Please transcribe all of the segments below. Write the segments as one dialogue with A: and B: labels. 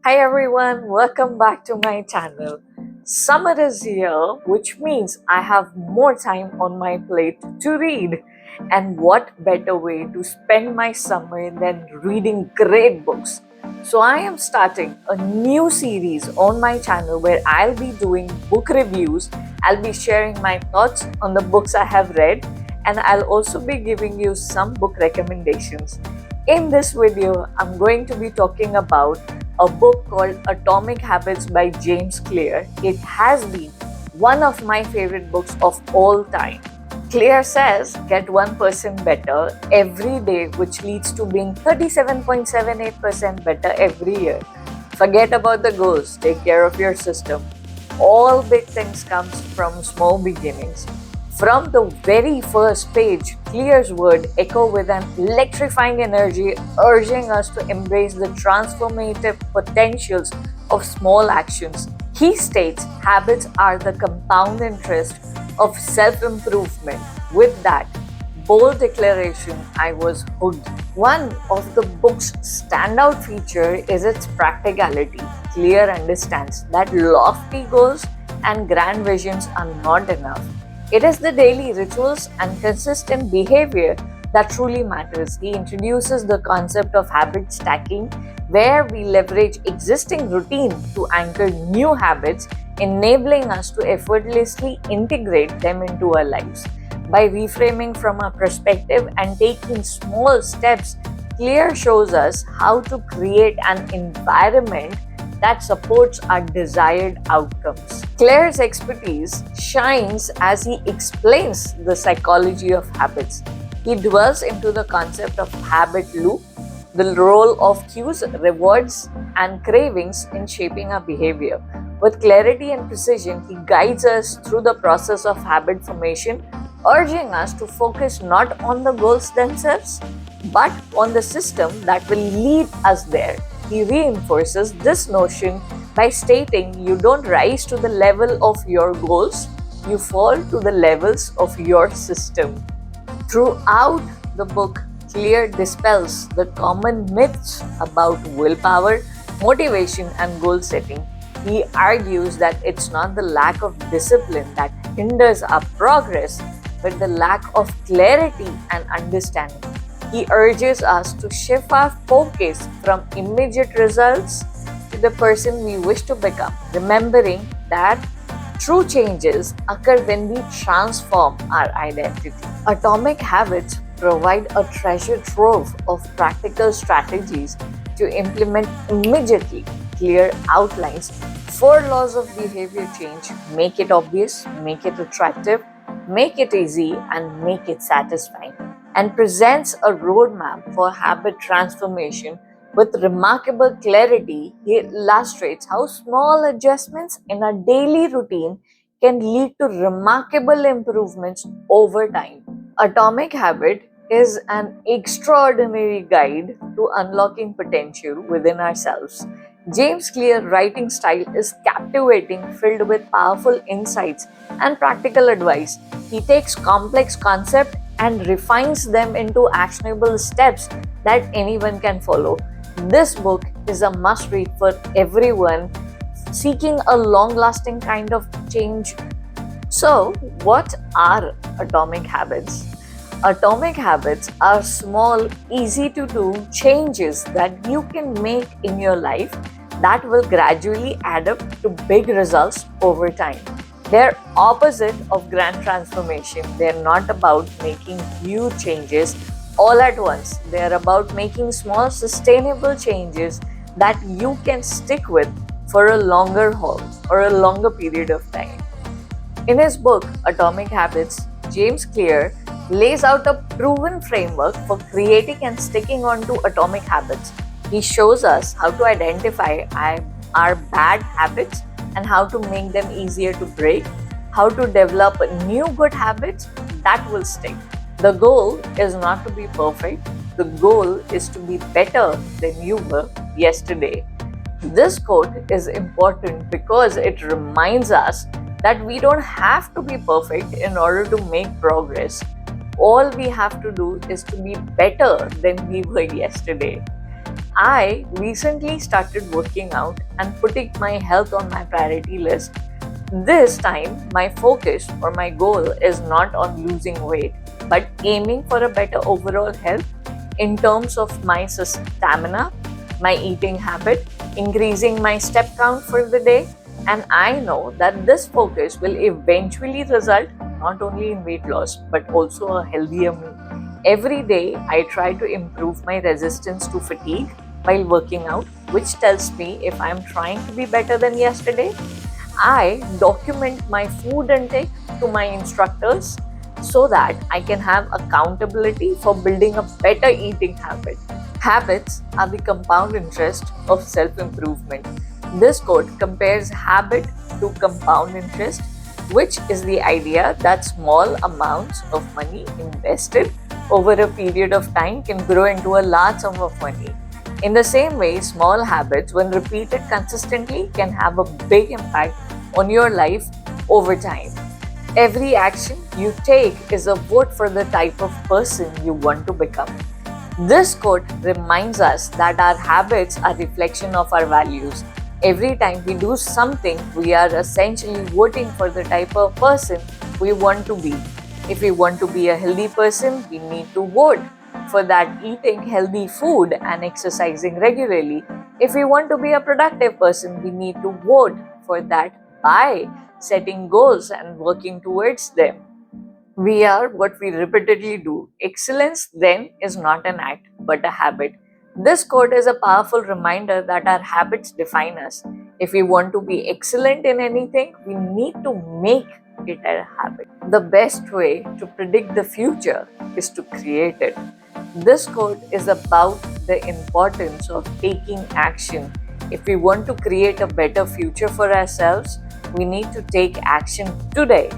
A: Hi everyone, welcome back to my channel. Summer is here, which means I have more time on my plate to read. And what better way to spend my summer than reading great books? So I am starting a new series on my channel where I'll be doing book reviews, I'll be sharing my thoughts on the books I have read, and I'll also be giving you some book recommendations. In this video, I'm going to be talking about a book called Atomic Habits by James Clear. It has been one of my favorite books of all time. Clear says get 1% better every day, which leads to being 37.78% better every year. Forget about the goals, take care of your system. All big things comes from small beginnings. From the very first page, Clear's words echo with an electrifying energy, urging us to embrace the transformative potentials of small actions. He states habits are the compound interest of self improvement. With that bold declaration, I was hooked. One of the book's standout feature is its practicality. Clear understands that lofty goals and grand visions are not enough. It is the daily rituals and consistent behavior that truly matters. He introduces the concept of habit stacking, where we leverage existing routine to anchor new habits, enabling us to effortlessly integrate them into our lives. By reframing from a perspective and taking small steps, Clear shows us how to create an environment that supports our desired outcomes. Claire's expertise shines as he explains the psychology of habits. He dwells into the concept of habit loop, the role of cues, rewards, and cravings in shaping our behavior. With clarity and precision, he guides us through the process of habit formation, urging us to focus not on the goals themselves, but on the system that will lead us there. He reinforces this notion by stating you don't rise to the level of your goals, you fall to the levels of your system. Throughout the book, Clear dispels the common myths about willpower, motivation, and goal setting. He argues that it's not the lack of discipline that hinders our progress, but the lack of clarity and understanding. He urges us to shift our focus from immediate results to the person we wish to become, remembering that true changes occur when we transform our identity. Atomic habits provide a treasure trove of practical strategies to implement immediately. Clear outlines 4 laws of behavior change: make it obvious, make it attractive, make it easy, and make it satisfying, and presents a roadmap for habit transformation with remarkable clarity. He illustrates how small adjustments in a daily routine can lead to remarkable improvements over time. Atomic Habit is an extraordinary guide to unlocking potential within ourselves. James Clear's writing style is captivating, filled with powerful insights and practical advice. He takes complex concepts and refines them into actionable steps that anyone can follow. This book is a must read for everyone seeking a long lasting kind of change. So, what are atomic habits? Atomic habits are small, easy to do changes that you can make in your life that will gradually add up to big results over time. They're opposite of grand transformation. They're not about making huge changes all at once. They're about making small, sustainable changes that you can stick with for a longer haul or a longer period of time. In his book, Atomic Habits, James Clear lays out a proven framework for creating and sticking onto atomic habits. He shows us how to identify our bad habits and how to make them easier to break, how to develop new good habits that will stick. The goal is not to be perfect, the goal is to be better than you were yesterday. This quote is important because it reminds us that we don't have to be perfect in order to make progress. All we have to do is to be better than we were yesterday. I recently started working out and putting my health on my priority list. This time, my focus or my goal is not on losing weight, but aiming for a better overall health in terms of my stamina, my eating habit, increasing my step count for the day. And I know that this focus will eventually result not only in weight loss but also a healthier me. Every day, I try to improve my resistance to fatigue while working out, which tells me if I'm trying to be better than yesterday. I document my food intake to my instructors so that I can have accountability for building a better eating habit. Habits are the compound interest of self improvement. This quote compares habit to compound interest, which is the idea that small amounts of money invested over a period of time can grow into a large sum of money. In the same way, small habits, when repeated consistently, can have a big impact on your life over time. Every action you take is a vote for the type of person you want to become. This quote reminds us that our habits are a reflection of our values. Every time we do something, we are essentially voting for the type of person we want to be. If we want to be a healthy person, we need to vote for that eating healthy food and exercising regularly. If we want to be a productive person, we need to vote for that by setting goals and working towards them. We are what we repeatedly do. Excellence then is not an act but a habit. This quote is a powerful reminder that our habits define us. If we want to be excellent in anything, we need to make it a habit. The best way to predict the future is to create it. This quote is about the importance of taking action. If we want to create a better future for ourselves, we need to take action today.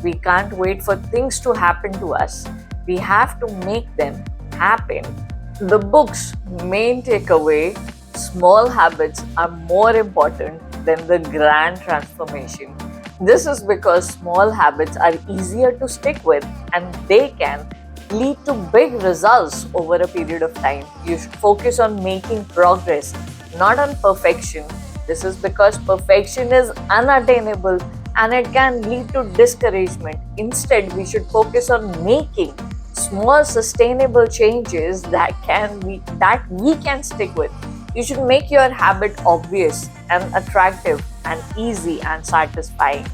A: We can't wait for things to happen to us. We have to make them happen. The book's main takeaway: small habits are more important than the grand transformation. This is because small habits are easier to stick with and they can lead to big results over a period of time. You should focus on making progress, not on perfection. This is because perfection is unattainable and it can lead to discouragement. Instead, we should focus on making small sustainable changes that we can stick with. You should make your habit obvious and attractive and easy and satisfying.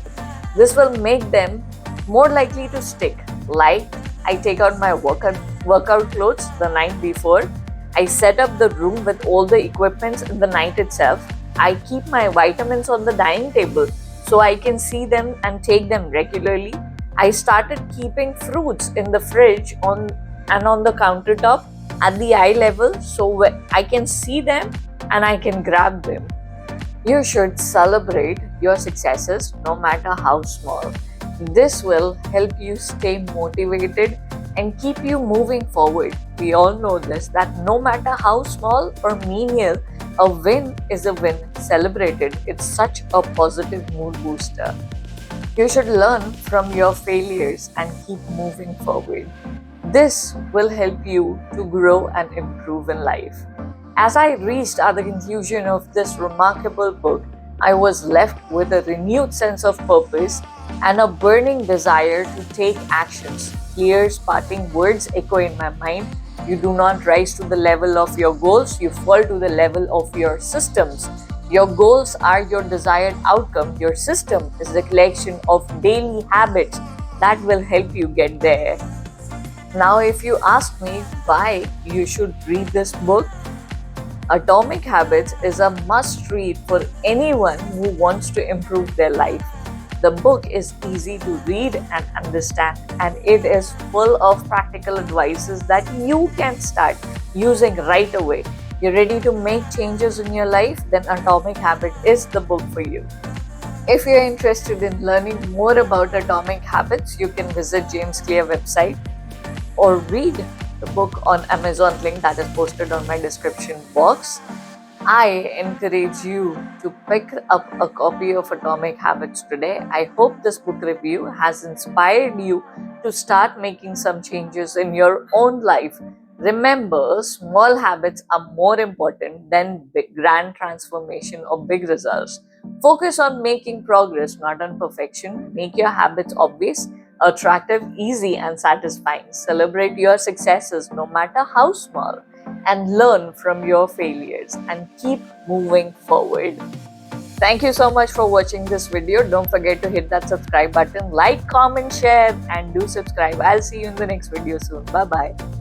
A: This will make them more likely to stick. Like, I take out my workout clothes the night before. I set up the room with all the equipments in the night itself. I keep my vitamins on the dining table so I can see them and take them regularly. I started keeping fruits in the fridge on the countertop at the eye level so I can see them and I can grab them. You should celebrate your successes no matter how small. This will help you stay motivated and keep you moving forward. We all know this, that no matter how small or menial, a win is a win celebrated. It's such a positive mood booster. You should learn from your failures and keep moving forward. This will help you to grow and improve in life. As I reached at the conclusion of this remarkable book, I was left with a renewed sense of purpose and a burning desire to take actions. Clear, parting words echo in my mind. You do not rise to the level of your goals, you fall to the level of your systems. Your goals are your desired outcome. Your system is the collection of daily habits that will help you get there. Now, if you ask me why you should read this book, Atomic Habits is a must read for anyone who wants to improve their life. The book is easy to read and understand, and it is full of practical advices that you can start using right away. You're ready to make changes in your life? Then Atomic Habit is the book for you. If you're interested in learning more about Atomic Habits, you can visit James Clear website or read the book on Amazon link that is posted on my description box. I encourage you to pick up a copy of Atomic Habits today. I hope this book review has inspired you to start making some changes in your own life Remember, small habits are more important than big, grand transformation or big results. Focus on making progress, not on perfection. Make your habits obvious, attractive, easy, and satisfying. Celebrate your successes, no matter how small, and learn from your failures and keep moving forward. Thank you so much for watching this video. Don't forget to hit that subscribe button, like, comment, share, and do subscribe. I'll see you in the next video soon. Bye bye.